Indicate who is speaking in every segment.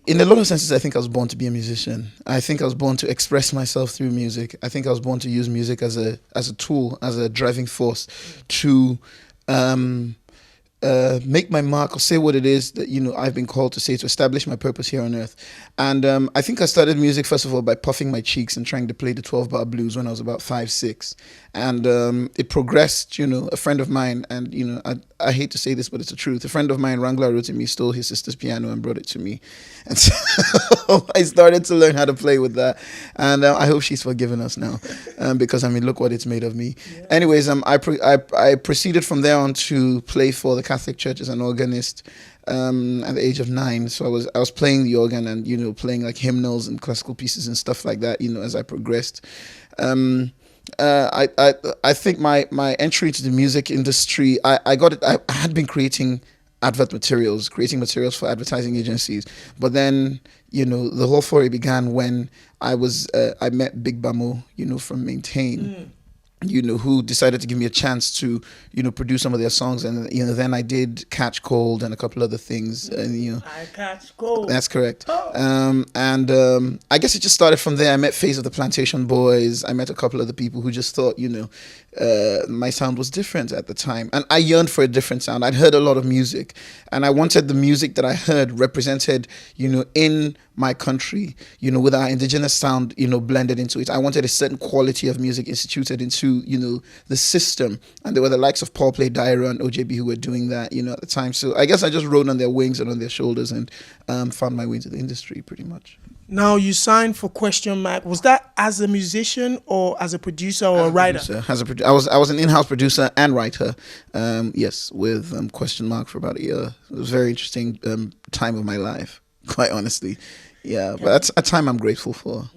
Speaker 1: In a lot of senses, I think I was born to be a musician. I think I was born to express myself through music. I think I was born to use music as a tool, as a driving force to make my mark or say what it is that I've been called to say, to establish my purpose here on earth. And I think I started music first of all by puffing my cheeks and trying to play the 12-bar blues when I was about 5, 6, and it progressed. A friend of mine, and I hate to say this, but it's the truth. A friend of mine, Wrangler wrote to me, stole his sister's piano and brought it to me, and so I started to learn how to play with that. And I hope she's forgiven us now, because look what it's made of me. Yeah. Anyways, I proceeded from there on to play for the Catholic Church as an organist at the age of 9. So I was playing the organ and playing like hymnals and classical pieces and stuff like that. As I progressed. I think my entry into the music industry, I got it. I had been creating materials for advertising agencies, but then the whole story began when I met Big Bamo, from Maintain. Who decided to give me a chance to, produce some of their songs. And, then I did Catch Cold and a couple other things. And,
Speaker 2: I Catch Cold.
Speaker 1: That's correct. Oh. I guess it just started from there. I met Phase of the Plantation Boys. I met a couple other people who just thought, my sound was different at the time. And I yearned for a different sound. I'd heard a lot of music, and I wanted the music that I heard represented, in my country, with our indigenous sound, blended into it. I wanted a certain quality of music instituted into, the system. And there were the likes of Paul Play, Daira, and OJB who were doing that, at the time. So I guess I just rode on their wings and on their shoulders and found my way into the industry pretty much.
Speaker 2: Now, you signed for Queston Mark. Was that as a musician or as a producer or a writer?
Speaker 1: I was an in-house producer and writer, yes, with Queston Mark for about a year. It was a very interesting time of my life, quite honestly. Yeah, but that's a time I'm grateful for.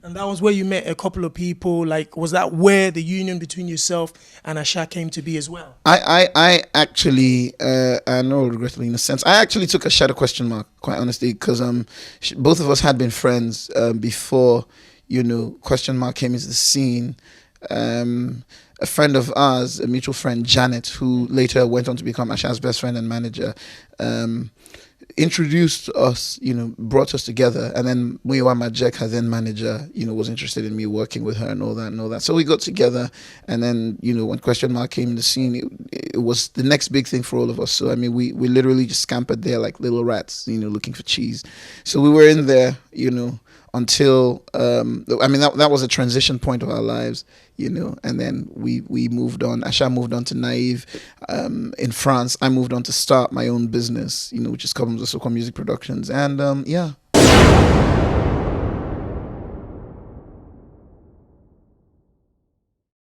Speaker 2: And that was where you met a couple of people. Like, was that where the union between yourself and Asha came to be as well?
Speaker 1: I actually, I know regrettably in a sense, I actually took Asha to Queston Mark, quite honestly, because both of us had been friends before, Queston Mark came into the scene. A friend of ours, a mutual friend, Janet, who later went on to become Asha's best friend and manager, introduced us, brought us together. And then Muyiwa Majek, her then manager, was interested in me working with her and all that. So we got together, and then, when Queston Mark came in the scene, it was the next big thing for all of us. So, we literally just scampered there like little rats, looking for cheese. So we were in there, until, that was a transition point of our lives, and then we moved on. Asha moved on to Naive in France. I moved on to start my own business, which is Cobhams Asuquo Music Productions. And, yeah.